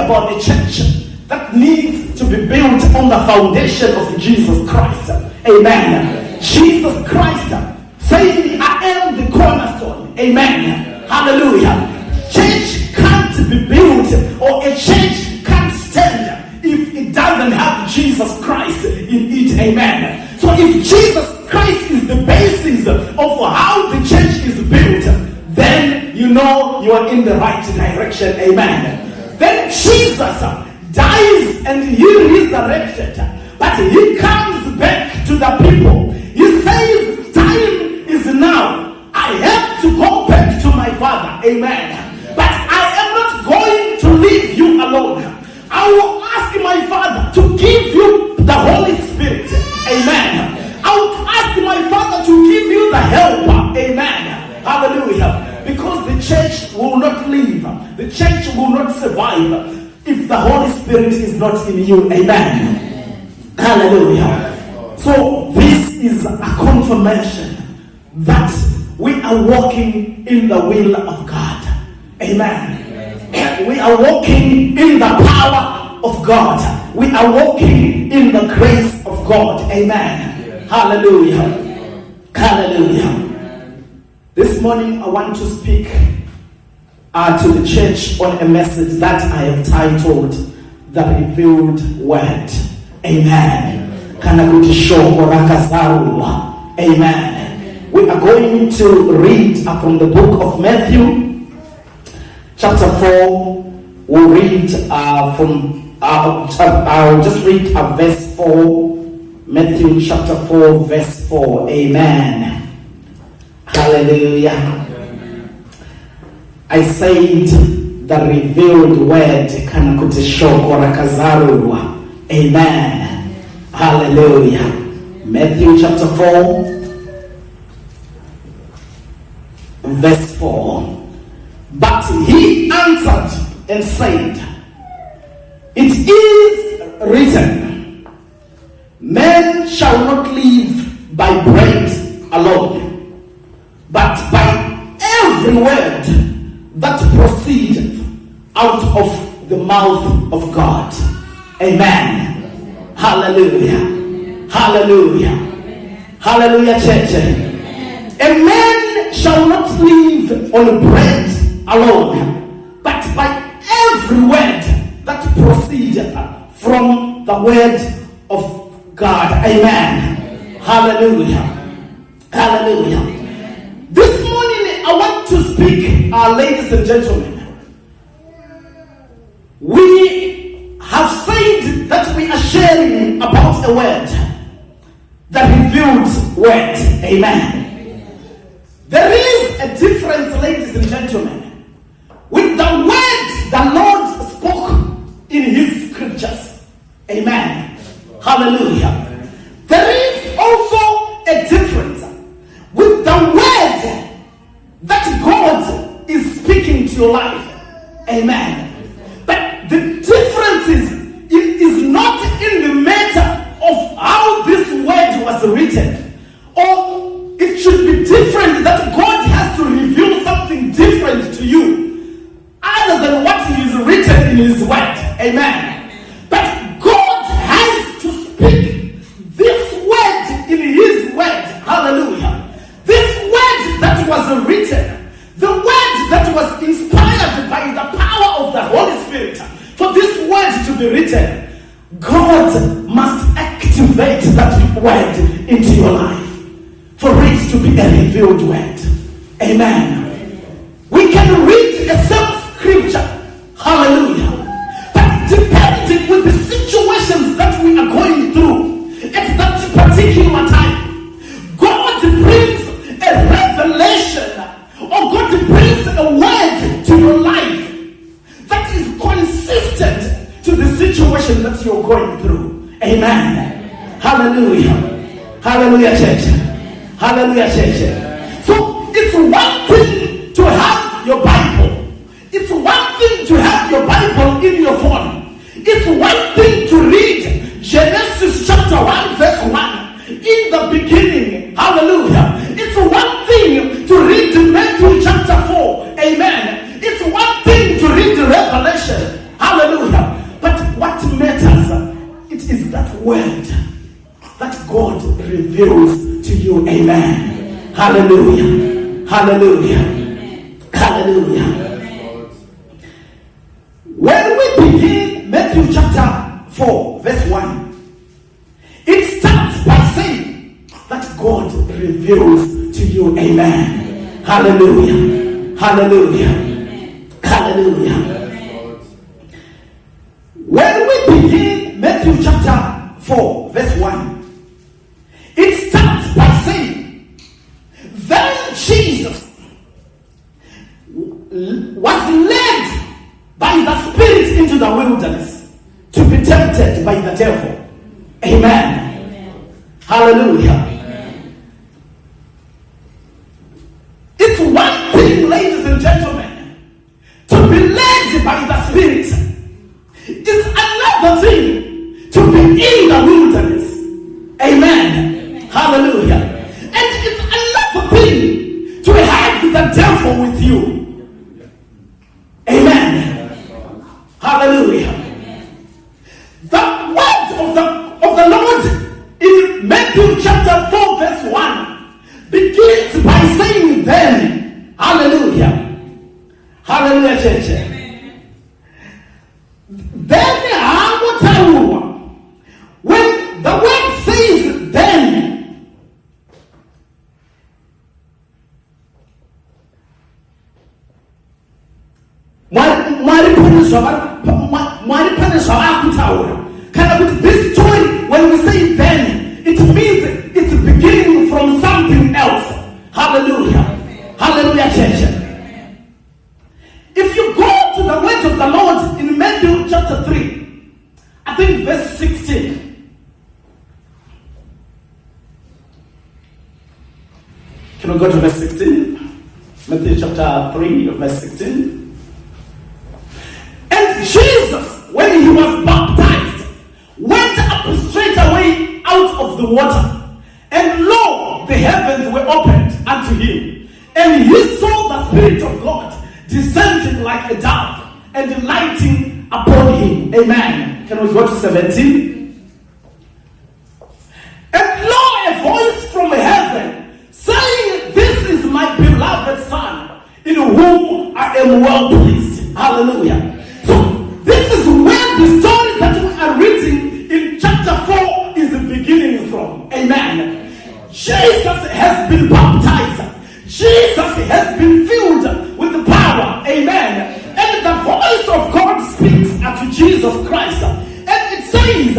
about a church that needs to be built on the foundation of Jesus Christ. Amen. Jesus Christ saying, I am the cornerstone. Amen. Hallelujah. Church can't be built, or a church can't stand if it doesn't have Jesus Christ in it. Amen. So if Jesus Christ is the basis of how the church is built, then you know you are in the right direction. Amen. Then Jesus dies and he resurrected, but he comes back to the people. He says, time is now. I have to go back to my Father. Amen. But I am not going to leave you alone. I will ask my Father to give you the Holy Spirit. Amen. I will ask my Father to give you the helper. Amen. Hallelujah. Because the church will not live, the church will not survive if the Holy Spirit is not in you. Amen. Hallelujah. So this is a confirmation that we are walking in the will of God. Amen. We are walking in the power of God. We are walking in the grace of God. Amen. Hallelujah. Hallelujah. This morning I want to speak to the church on a message that I have titled The Revealed Word. Amen. Amen. We are going to read from the book of Matthew, chapter 4. We'll read I'll just read verse 4. Matthew chapter 4, verse 4. Amen. Hallelujah. I said the revealed word. Amen. Hallelujah. Matthew chapter 4, verse 4. But he answered and said, it is written, man shall not live by bread alone, but by every word that proceedeth out of the mouth of God. Amen. Hallelujah. Hallelujah. Hallelujah, church. A man shall not live on bread alone, but by every word that proceedeth from the word of God. Amen. Hallelujah. Hallelujah. This morning I want to speak, ladies and gentlemen. We have said that we are sharing about a word, the revealed word. Amen. There is a difference, ladies and gentlemen, with the word the Lord spoke in his scriptures. Amen. Hallelujah. There is also a difference with the word that God is speaking to your life. Amen. But the difference is not in the matter of how this word was written, or it should be different, that God has to reveal something different to you other than what is written in his word. Amen. But God has to speak this word in his word. Hallelujah. This word that was written, the word that was inspired by the power of the Holy Spirit, for this word to be written, God must activate that word into your life for it to be a revealed word. Amen. We can read a same scripture, hallelujah, but depending with the situations that we are going through at that particular time, God brings a revelation, or God brings a word to your life that is consistent to the situation that you're going through. Amen. Hallelujah. Hallelujah, church. Hallelujah, church. So it's one thing to have your Bible. It's one thing to have your Bible in your phone. It's one thing to read Genesis chapter 1 verse 1 in the beginning. Hallelujah. It's one thing to read Matthew chapter 4. Amen. It's one thing to read Revelation. Hallelujah. word that God reveals to you. Amen. Hallelujah. Hallelujah. Hallelujah. When we begin Matthew chapter 4, verse 1, it starts by saying that God reveals to you. Amen. Hallelujah. Hallelujah. Hallelujah. When we begin Matthew chapter 4, verse 1, it starts by saying, then Jesus was led by the Spirit into the wilderness to be tempted by the devil. Amen. Amen. Hallelujah. Amen. It's one thing, ladies and gentlemen, to be led by the Spirit. It's another thing to be in the wilderness. Amen. Amen. Hallelujah. And it's another thing to have the devil with you. Amen. Hallelujah. The word of the Lord in Matthew chapter 4 verse 1 begins by saying then. Hallelujah. Hallelujah, church. Then when the word says then, this story, when we say then, it means it's beginning from something else. Hallelujah. Hallelujah, church. If you go to the word of the Lord in Matthew chapter 3, I think verse 16. Can we go to verse 16? Matthew chapter 3, verse 16. And Jesus, when he was baptized, went up straight away out of the water. And lo, the heavens were opened unto him. And he saw the Spirit of God descending like a dove and lighting upon him. Amen. Can we go to 17? And lo, a voice from heaven saying, this is my beloved Son, in whom I am well pleased. Hallelujah. So this is where the story that we are reading in chapter 4 is beginning from. Amen. Jesus has been baptized. Jesus has been filled with the power. Amen. And the voice of God speaks unto Jesus Christ. And it says,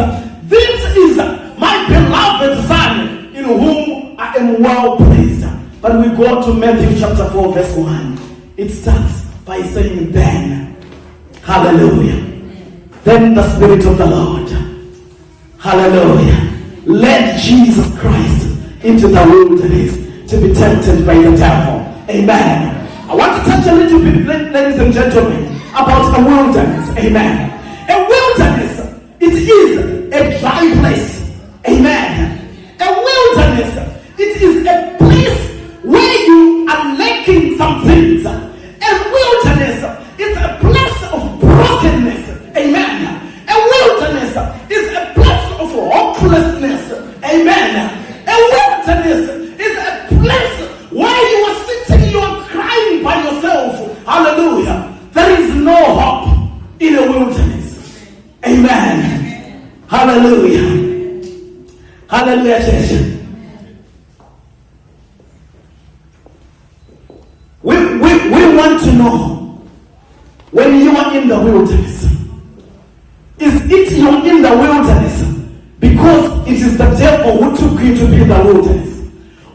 this is my beloved Son, in whom I am well pleased. But we go to Matthew chapter 4 verse 1. It starts by saying then. Hallelujah. Then the Spirit of the Lord, hallelujah, led Jesus Christ into the wilderness to be tempted by the devil. Amen. I want to touch a little bit, ladies and gentlemen, about a wilderness. Amen. A wilderness, it is a dry place. Amen. A wilderness, it is a place where you are lacking some things. A wilderness is a place of brokenness. Amen. A wilderness is a place of hopelessness. Amen. A wilderness is a place where you are sitting, you are crying by yourself. Hallelujah. There is no hope in a wilderness. Amen. Hallelujah. Hallelujah, church. We want to know, when you are in the wilderness, is it you're in the wilderness because it is the devil who took you to be in the wilderness?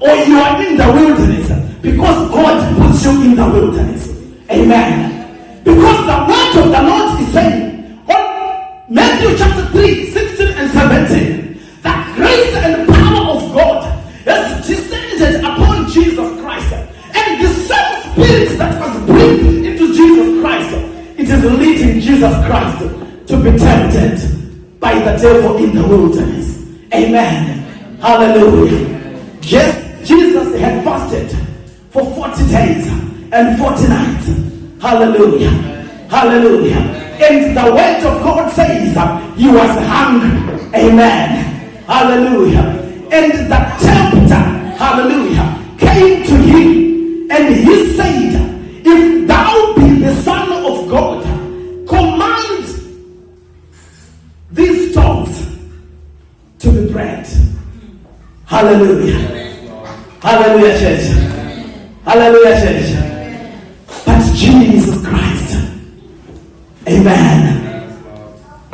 Or you are in the wilderness because God puts you in the wilderness? Amen. Because the word of the Lord is saying on Matthew chapter 3, 16 and 17, that grace and power of God has descended upon Jesus Christ. And the same Spirit that was breathed into Jesus Christ, it is leading Jesus Christ to be tempted by the devil in the wilderness. Amen. Hallelujah. Yes, Jesus had fasted for 40 days and 40 nights. Hallelujah. Hallelujah. And the word of God says he was hungry. Amen. Hallelujah. And the tempter, hallelujah, came to him and he said, if thou be the Son of God, command these stones to be bread. Hallelujah. Hallelujah, church. Hallelujah, church. But Jesus Christ, amen,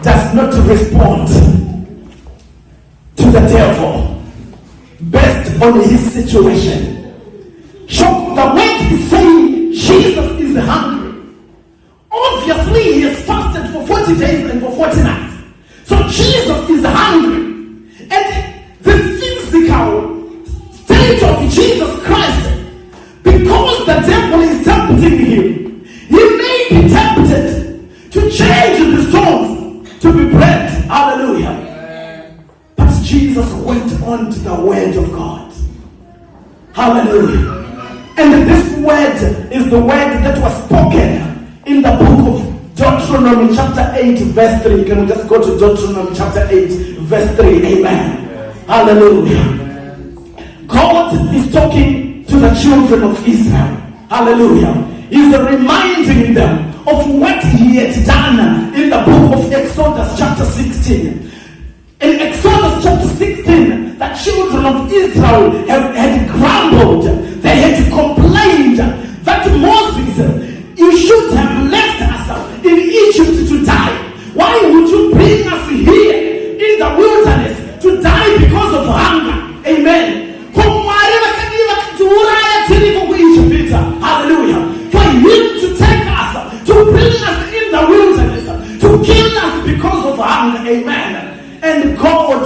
does not respond to the devil based on his situation. So the word is saying Jesus is hungry. Obviously, he has fasted for 40 days and for 40 nights. So Jesus is hungry. And the physical state of Jesus Christ, because the devil is tempting him, he may be tempted to change the stones to be bread. Hallelujah. But Jesus went on to the word of God. Hallelujah. And this word is the word that was spoken in the book of Deuteronomy chapter 8 verse 3. Can we just go to Deuteronomy chapter 8 verse 3? Amen. Hallelujah. God is talking to the children of Israel. Hallelujah. He's reminding them of what he had done in the book of Exodus chapter 16. In Exodus chapter 16, the children of Israel had grumbled. They had complained that Moses, you should have left us in Egypt to die. Why would you bring us here in the wilderness to die because of hunger? Amen. Hallelujah. For him to take us, to bring us in the wilderness, to kill us because of hunger. Amen. And God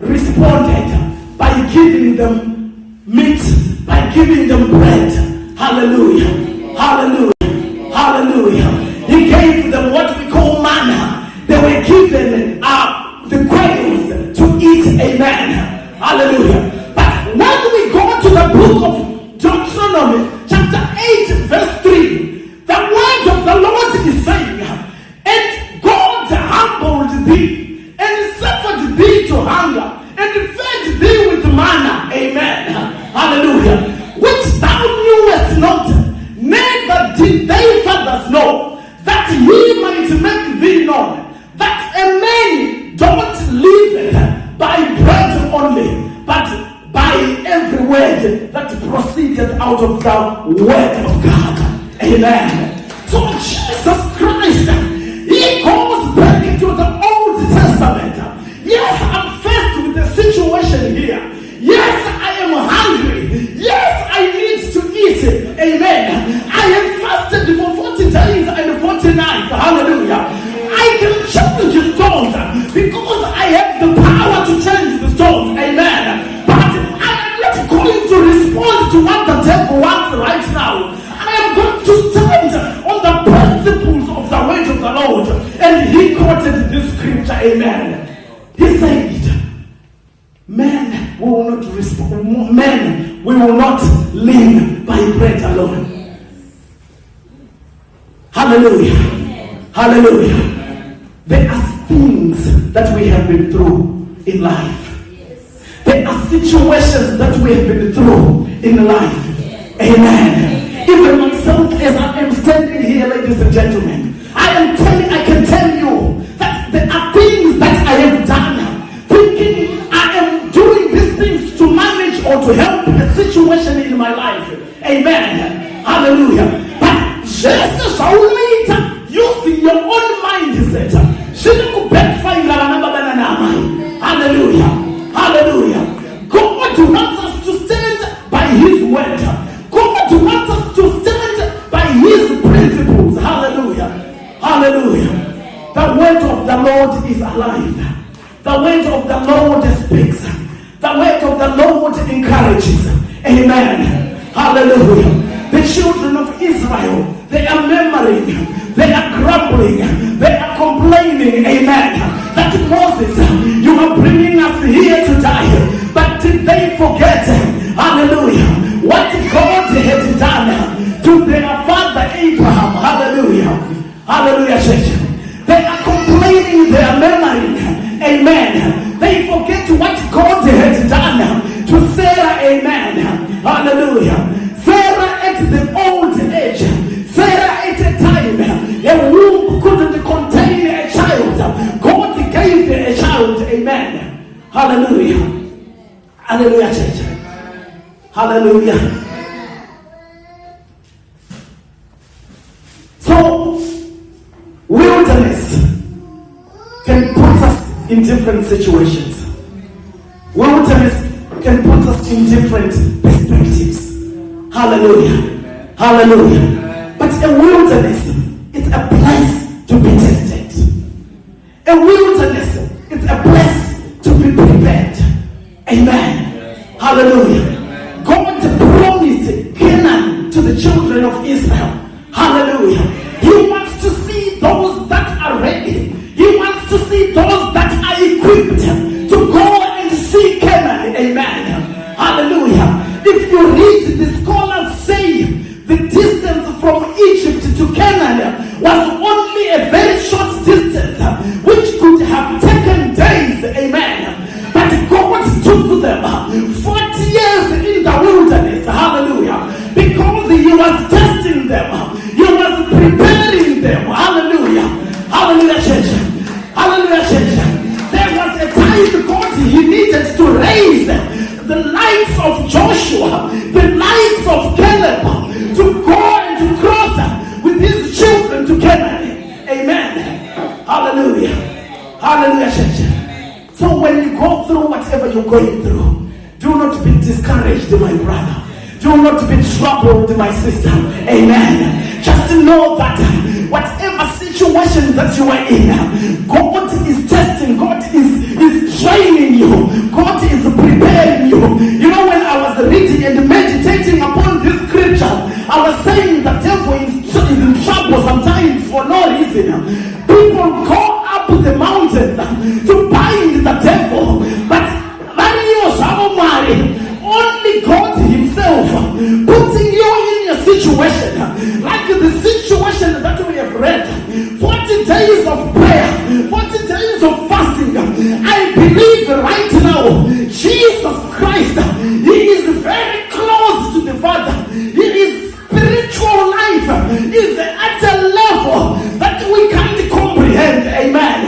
responded by giving them meat, by giving them bread. Hallelujah. Hallelujah. Hallelujah. He gave them what we call manna. They were given the quails to eat. Amen. Hallelujah. But when we go to the book of Deuteronomy chapter 8 verse 3, the word of the Lord is saying, and God humbled thee and suffered thee to hunger, and fed thee with manna. Amen. Hallelujah. Which thou knewest not, neither did thy fathers know, that he might make thee known, that a man don't live by bread only, but by every word that proceeded out of the word of God. Amen. So Jesus Christ, he goes back into the Old Testament. Yes, I'm faced with a situation here. Yes, I am hungry. Yes, I need to eat. Amen. I have fasted for 40 days and 40 nights. Hallelujah. I can change the stones because I have the power to change the stones. Amen. But I am not going to respond to what the devil wants right now. I am going to stand on the principles of the word of the Lord. And he quoted this scripture. Amen. He said, men will not respond. Men will not live by bread alone. Hallelujah. Hallelujah. There are things that we have been through in life. There are situations that we have been through in life. Amen. Even myself, as I am standing here, ladies and gentlemen, I can tell you that there are things that I have done, thinking I am doing these things to manage or to help a situation in my life. Amen. Hallelujah. But Jesus only using your own mindset. Hallelujah. Hallelujah. God wants us to stand by his word. God wants us to stand by his principles. Hallelujah. Hallelujah. The word of the Lord is alive. The word of the Lord speaks. The word of the Lord encourages. Amen. Hallelujah. The children of Israel, they are murmuring, they are grumbling, they are complaining. Amen. That Moses, you are bringing us here to die. But did they forget, hallelujah, what God had done to their father Abraham? Hallelujah. Hallelujah, church. They are complaining, they are murmuring. Amen. They forget what Hallelujah. Hallelujah, church. Hallelujah. So, wilderness can put us in different situations. Wilderness can put us in different perspectives. Hallelujah. Hallelujah. But a wilderness, it's a place to be tested. A wilderness, it's a place to be prepared. Amen. Hallelujah. God promised Canaan to the children of Israel. Hallelujah. He wants to see those that are ready. He wants to see those that are equipped to go and see Canaan. Amen. Hallelujah. If you read, the scholars say the distance from Egypt to Canaan was only a very short distance, which could have taken days. Amen. But God took them 40 years in the wilderness. Hallelujah. Because He was testing them. He was preparing them. Hallelujah. Hallelujah, church. Hallelujah, church. There was a time God He needed to raise the likes of Joshua, the likes of Caleb, to go and to cross with his children to Canaan. Amen. Hallelujah. Hallelujah, church. So when you go through whatever you're going through, do not be discouraged, my brother. Do not be troubled, my sister. Amen. Just know that whatever situation that you are in, God is testing. God is training you. God is preparing you. You know, when I was reading and meditating upon this scripture, I was saying the devil is in trouble sometimes for no reason. People go up the mountain to bind the devil, but only God Himself putting you in a situation like the situation that we have read. 40 days of prayer, 40 days of fasting. I believe right now Jesus Christ, He is very close to the Father. His spiritual life is at a level that we can't comprehend. Amen.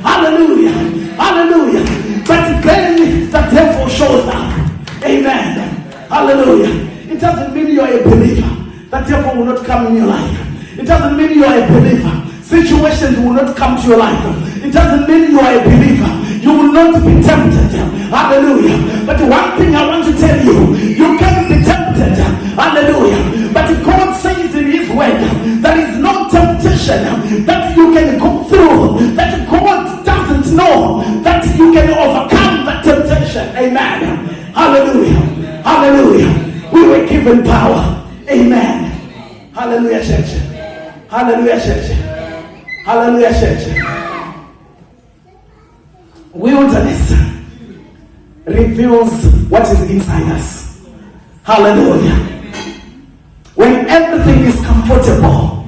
Hallelujah. Hallelujah. But then the devil shows up. Amen. Hallelujah. It doesn't mean you are a believer. The devil will not come in your life. It doesn't mean you are a believer. Situations will not come to your life. It doesn't mean you are a believer. You will not be tempted. Hallelujah. But one thing I want to tell you, you can be tempted. Hallelujah. But God says in His word, there is no temptation that you can go through that God doesn't know that you can overcome that temptation. Amen. Hallelujah. Hallelujah. We were given power. Amen. Hallelujah, church. Hallelujah, church. Hallelujah, church. Wilderness reveals what is inside us. Hallelujah. When everything is comfortable,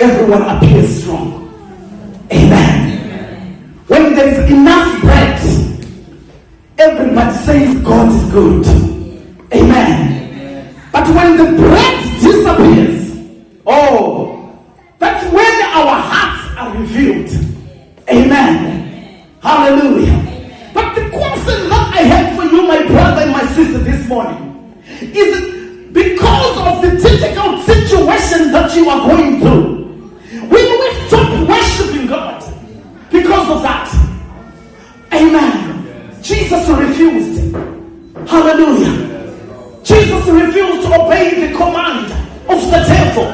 everyone appears strong. Amen. When there is enough bread, everybody says God is good. Amen. But when the bread disappears, that's when our hearts are revealed. Amen. Hallelujah. But the question that I have for you, my brother and my sister, this morning is because of the difficult situation that you are going through, will we stop worshiping God because of that? Amen. Jesus refused. Hallelujah. Jesus refused to obey the command of the devil.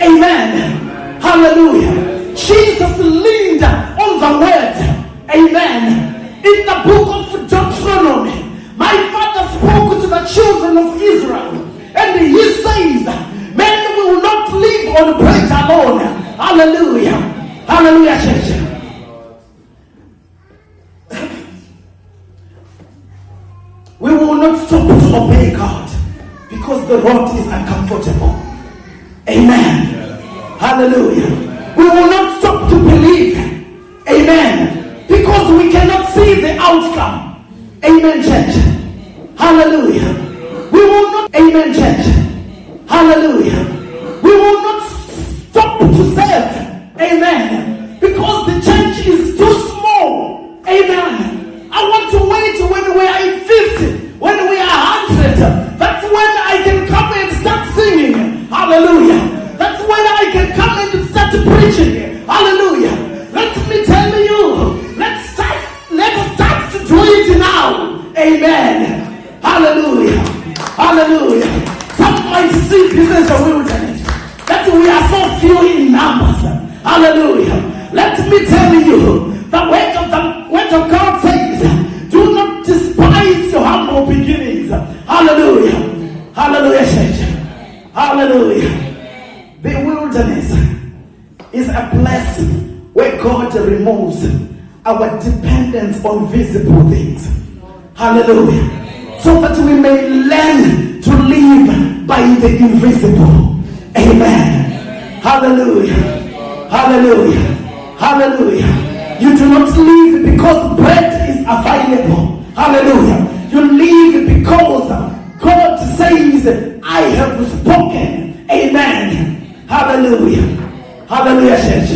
Amen. Hallelujah. Jesus leaned on the word. Amen. In the book of Deuteronomy, my father spoke to the children of Israel, and he says, men will not live on bread alone. Hallelujah. Hallelujah, church. We will not stop to obey God because the road is uncomfortable. Amen. Hallelujah. We will not stop to believe. Amen. Because we cannot see the outcome. Amen, church. Hallelujah. We will not. Amen, church. Hallelujah. We will not stop to serve. Amen. Because the church is too small. Amen. I want to you, the word of God says, do not despise your humble beginnings. Hallelujah. Hallelujah, church. Hallelujah. The wilderness is a place where God removes our dependence on visible things. Hallelujah. So that we may learn to live by the invisible. Amen. Hallelujah. Hallelujah. Hallelujah. You do not live because bread is available. Hallelujah. You live because God says, I have spoken. Amen. Hallelujah. Hallelujah, church.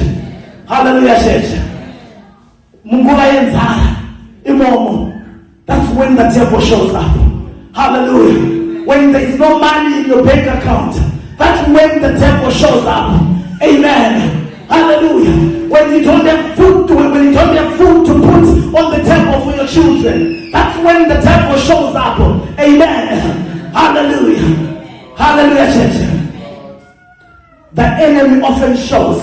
Hallelujah, church. Munguva yenzara imomo. That's when the devil shows up. Hallelujah. When there is no money in your bank account, that's when the devil shows up. Amen. Hallelujah. When you don't have food to put on the table for your children, that's when the devil shows up. Amen. Hallelujah. Hallelujah, church. The enemy often shows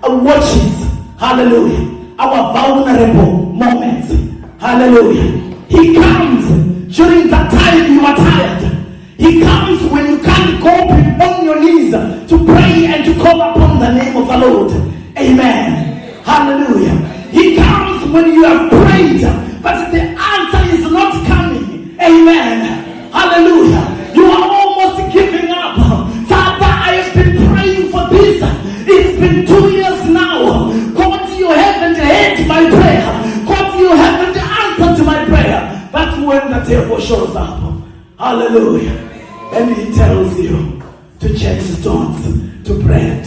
and watches, hallelujah, our vulnerable moments. Hallelujah. He comes during that time you are tired. He comes when you can't go on your knees to pray and to call upon the name of the Lord. Amen. Hallelujah. He comes when you have prayed, but the answer is not coming. Amen. Hallelujah. You are almost giving up. Father, I have been praying for this. It's been 2 years now. God, you haven't heard my prayer. God, you haven't answered my prayer. That's when the devil shows up. Hallelujah. And he tells you to change stones to bread.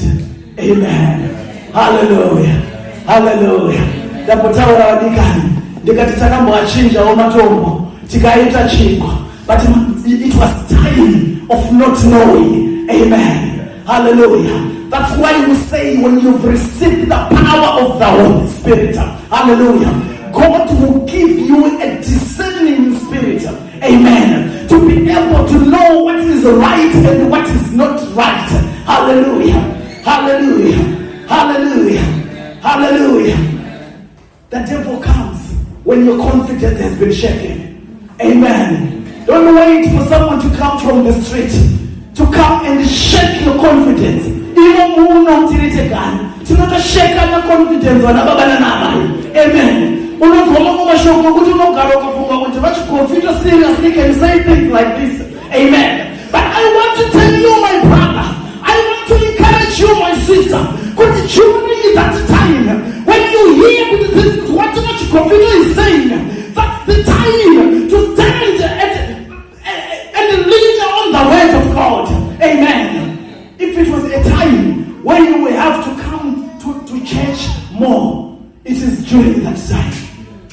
Amen. Hallelujah. Hallelujah. Ndapotaura wadikani ndikati takamboachinja omatombo tikaita chingwa, but it was time of not knowing. Amen. Hallelujah. That's why we say when you've received the power of the Holy Spirit, hallelujah, God will give you a discerning spirit. Amen. To be able to know what is right and what is not right. Hallelujah. Hallelujah. Hallelujah. Hallelujah. The devil comes when your confidence has been shaken. Amen. Don't wait for someone to come from the street to come and shake your confidence. Even who not to not shake your confidence. Amen. Seriously can say things like this. Amen. But I want to tell you, my brother, I want to encourage you, my sister, because during that time when you hear this, what Kofito is saying, that's the time to stand and lean on the word of God. Amen. If it was a time when you will have to come to church more, it is during that time.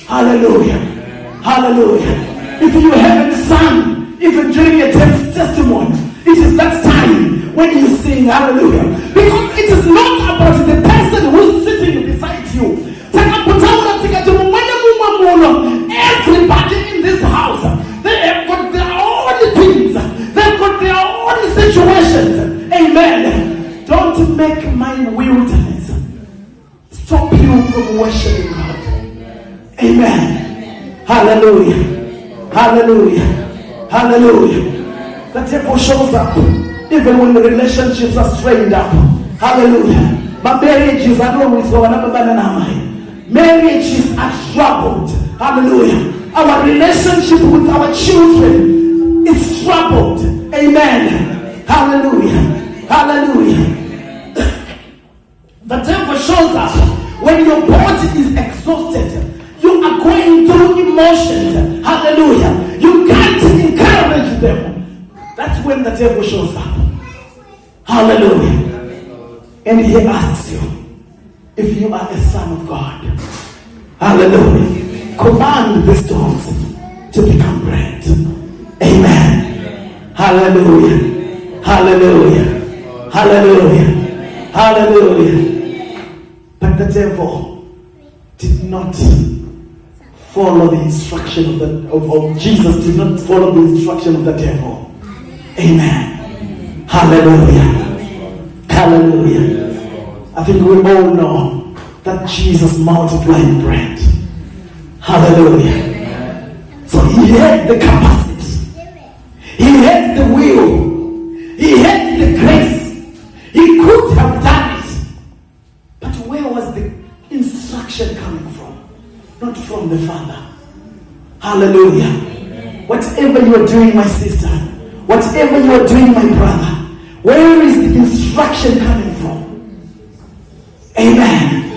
Hallelujah. Hallelujah. If you haven't sung, even during a testimony, it is that time when you sing hallelujah. Because it is not about the person who's sitting beside you. Everybody in this house, they have got their own things. They've got their own situations. Amen. Don't make my wilderness stop you from worshiping God. Amen. Hallelujah. Hallelujah. Hallelujah. The devil shows up even when the relationships are strained up. Hallelujah. But marriages are always marriages are troubled. Hallelujah. Our relationship with our children is troubled. Amen. Hallelujah. Hallelujah. The devil shows up when your body is exhausted. You are going through emotions. Hallelujah. You can't encourage them. That's when the devil shows up. Hallelujah. And he asks you if you are a son of God. Hallelujah. Command the stones to become bread. Amen. Hallelujah. Hallelujah. Hallelujah. Hallelujah. But the devil did not follow the instruction of Jesus, did not follow the instruction of the devil. Amen. Hallelujah. Hallelujah. I think we all know that Jesus multiplied bread. Hallelujah. So he had the capacity. He had the will. He had the grace. He could have done it. But where was the instruction coming from? Not from the Father. Hallelujah. Amen. Whatever you are doing, my sister, whatever you are doing, my brother, where is the instruction coming from? Amen.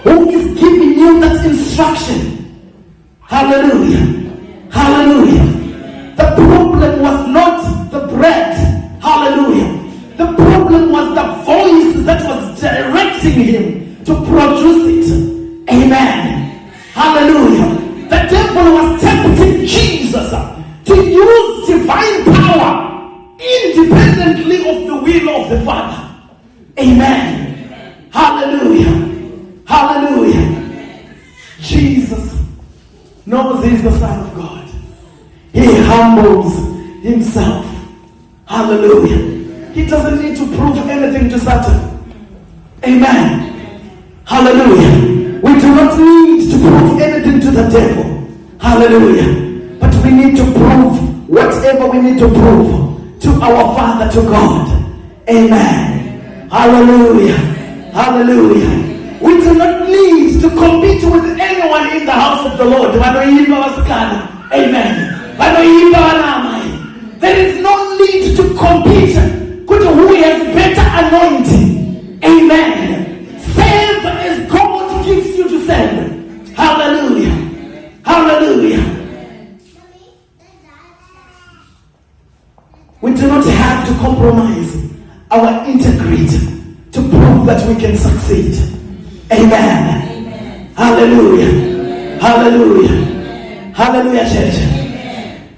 Who is giving you that instruction? Hallelujah. Hallelujah. The problem was not the bread. Hallelujah. The problem was the voice that was directing him to produce it. Amen. Hallelujah. The devil was tempting Jesus to use divine power independently of the will of the Father. Amen. Hallelujah. Hallelujah. Jesus knows he's the Son of God. He humbles himself. Hallelujah. He doesn't need to prove anything to Satan. Amen. Hallelujah. We do not need to prove anything to the devil. Hallelujah. But we need to prove whatever we need to prove to our Father, to God. Amen. Hallelujah. Hallelujah. We do not need to compete with anyone in the house of the Lord. Amen. There is no need to compete with who has better anointing. Amen. Serve as God gives you to serve. Hallelujah. Hallelujah. We do not have to compromise our integrity to prove that we can succeed. Amen. Amen. Hallelujah. Amen. Hallelujah. Amen. Hallelujah, church. Amen.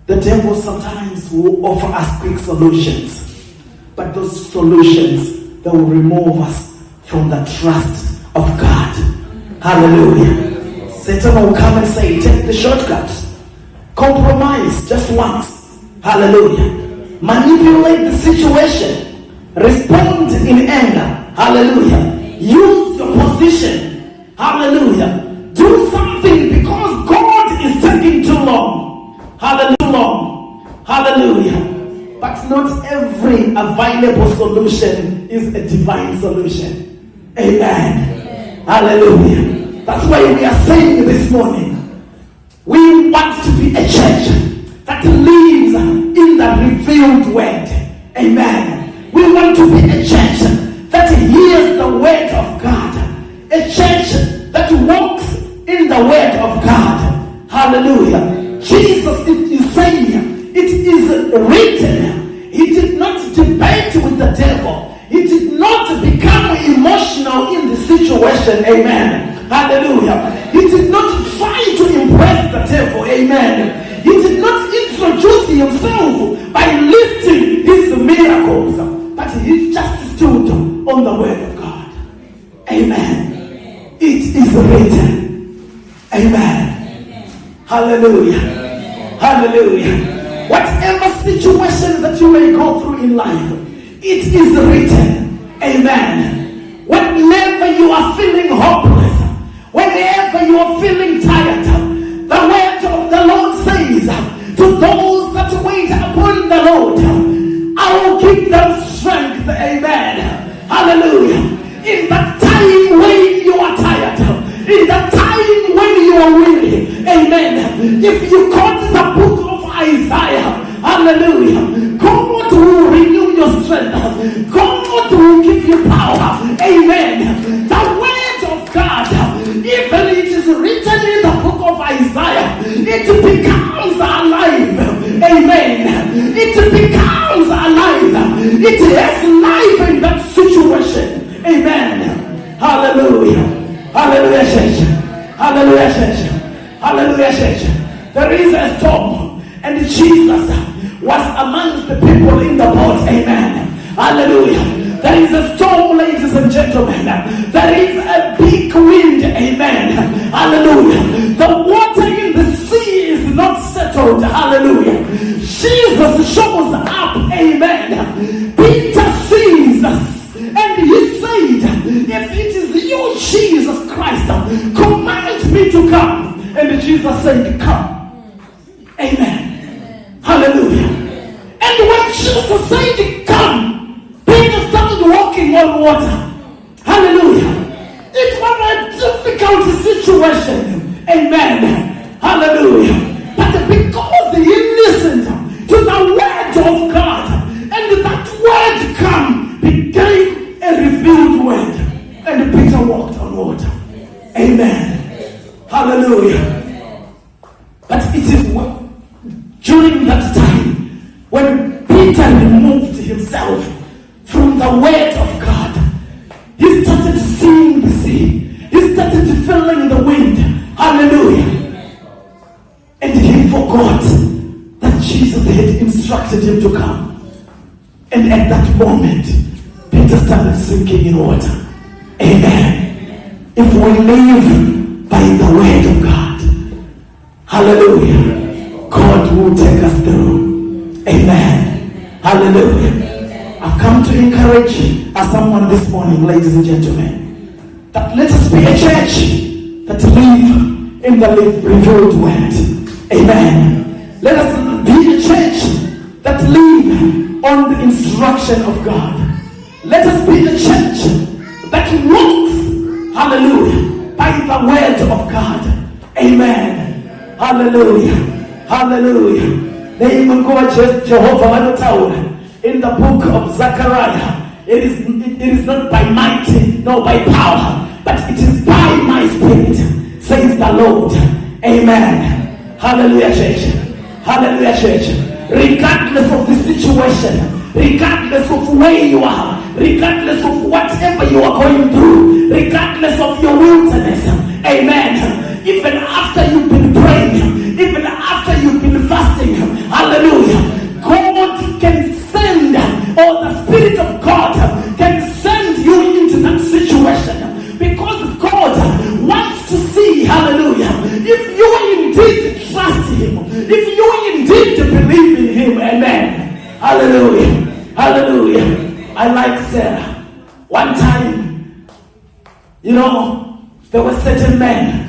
The devil sometimes will offer us quick solutions, but those solutions that will remove us from the trust of God. Hallelujah. Satan will come and say, take the shortcut. Compromise just once. Hallelujah. Manipulate the situation. Respond in anger. Hallelujah. Use your position. Hallelujah. Do something because God is taking too long. Hallelujah. Hallelujah. But not every available solution is a divine solution. Amen. Hallelujah. That's why we are saying this morning, we want to be a church that lives in the revealed word. Amen. We want to be a church that hears the word of God. A church that walks in the word of God. Hallelujah. Jesus is saying, it is written. He did not debate with the devil. He did not become emotional in the situation. Amen. Hallelujah. He did not try to impress the devil. Amen. He did not introduce himself by listing his miracles, but he just stood on the word of God. Amen. It is written. Amen. Hallelujah. Hallelujah. Whatever situation that you may go through in life, it is written. Amen. Whenever you are feeling hopeless, whenever you are feeling tired, the word of the Lord says, to those that wait upon the Lord, I will give them strength. Amen. Hallelujah. In the time when you are tired, in the time when you are weary, amen. If you quote the book of Isaiah, hallelujah, God will renew your strength. God will give you power. Amen. The word of God, even it is written in the book of Isaiah, it becomes alive. Amen. It becomes alive. It has life in that situation. Amen. Hallelujah. Hallelujah, church. Hallelujah, church. Hallelujah, church. There is a storm, and Jesus was amongst the people in the boat. Amen. Hallelujah. There is a storm, ladies and gentlemen. There is a big wind. Amen. Hallelujah. The water in the sea is not settled. Hallelujah. Jesus shows up. Amen. Peter sees us, and he said, if it is you, Jesus, command me to come. And Jesus said, come. Amen. Hallelujah. And when Jesus said, come, Peter started walking on water. Hallelujah. It was a difficult situation. Amen. Hallelujah. But because he listened to the word of God, and that word come became a revealed word. And Peter walked on water. Amen. Hallelujah. But it is during that time when Peter removed himself from the word of God, he started seeing the sea. He started feeling the wind. Hallelujah. And he forgot that Jesus had instructed him to come. And at that moment, Peter started sinking in water. Amen. If we live by the word of God, hallelujah, God will take us through. Amen. Hallelujah. I've come to encourage someone this morning, ladies and gentlemen, that let us be a church that live in the revealed word. Amen. Let us be a church that live on the instruction of God. Let us be a church that walks, hallelujah, by the word of God. Amen. Hallelujah. Hallelujah. Jehovah in the book of Zechariah. It is not by might, nor by power, but it is by my spirit, says the Lord. Amen. Hallelujah, church. Hallelujah, church. Regardless of the situation, regardless of where you are, regardless of whatever you are going through, regardless of your wilderness, amen. Even after you've been praying, even after you've been fasting, hallelujah, God can send, or the Spirit of God can send you into that situation, because God wants to see, hallelujah, if you indeed trust Him, if you indeed believe in Him. Amen. Hallelujah. Hallelujah. I like Sarah. One time, there were certain men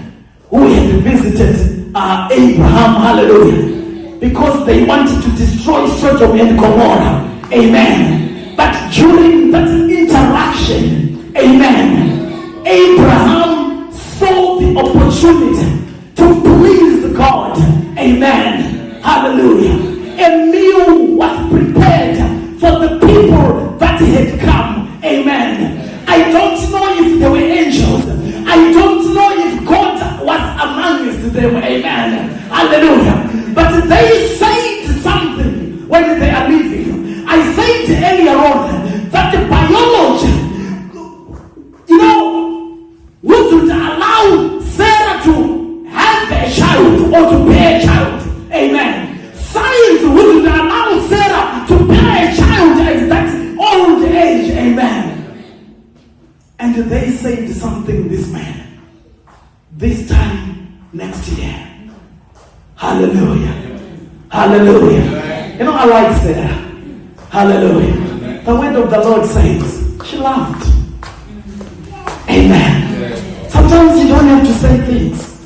who had visited Abraham, hallelujah, because they wanted to destroy Sodom and Gomorrah. Amen. But during that interaction, amen, Abraham saw the opportunity to please God. Amen. Hallelujah. A meal was prepared for the people that had come. Amen. I don't know if they were angels. I don't know if God was amongst them. Amen. Hallelujah. But they said something when they are leaving. I said earlier on that the biology, wouldn't allow Sarah to have a child or to bear a child. Amen. Science wouldn't allow Sarah to bear a child at that old age. Amen. And they said something, this man, this time next year. Hallelujah. Hallelujah. I like Sarah. Hallelujah. The word of the Lord says she laughed. Amen. Sometimes you don't have to say things.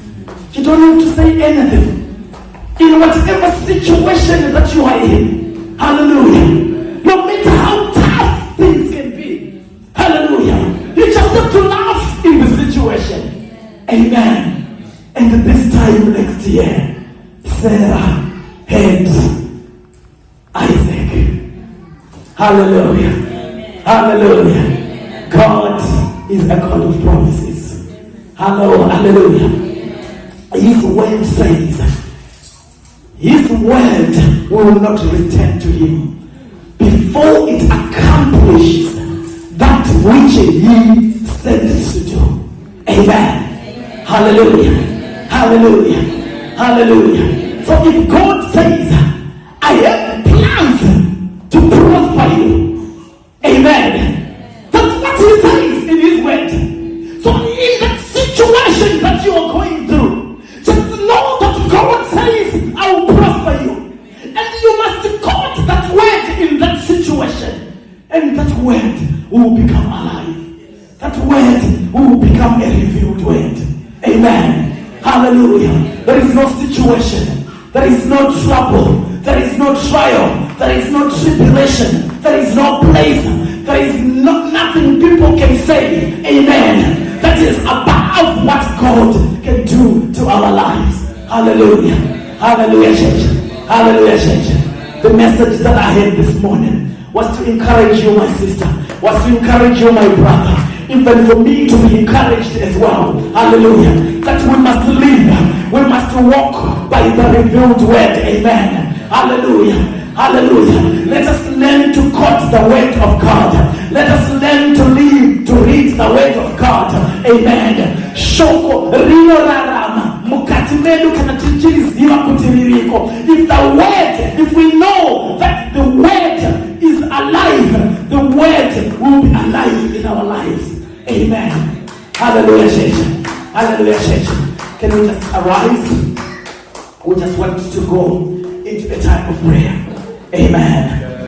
You don't have to say anything. In whatever situation that you are in. Hallelujah. No matter how tough things can be. Hallelujah. You just have to laugh in the situation. Amen. And this time next year, Sarah had Isaac. Hallelujah. Hallelujah. God is a God of promises. Hallelujah. His word says, His word will not return to Him before it accomplishes that which He sent it to do. Amen. Hallelujah. Hallelujah. Hallelujah. So if God says, I have plans to prosper you, amen, that's what He says in His word. So in that situation that you are going through, just know that God says, I will prosper you. And you must quote that word in that situation. And that word will become alive. That word will become a revealed word. Amen. Amen. Hallelujah. There is no situation. There is no trouble. There is no trial. There is no tribulation. There is no place. There is nothing people can say. Amen. That is above what God can do to our lives. Hallelujah. Hallelujah, church. Hallelujah, church. The message that I had this morning was to encourage you, my sister. Was to encourage you, my brother. Even for me to be encouraged as well. Hallelujah. That we must live. We must walk by the revealed word. Amen. Hallelujah. Hallelujah. Let us learn to quote the word of God. Let us learn to live, to read the word of God. Amen. Shoko rino rarama mukati menu kanatichiriziwa kutiririko. If we know that the word is alive, the word will be alive in our lives. Amen. Hallelujah, church. Hallelujah, church. Can we just arise? We just want to go into a time of prayer. Amen.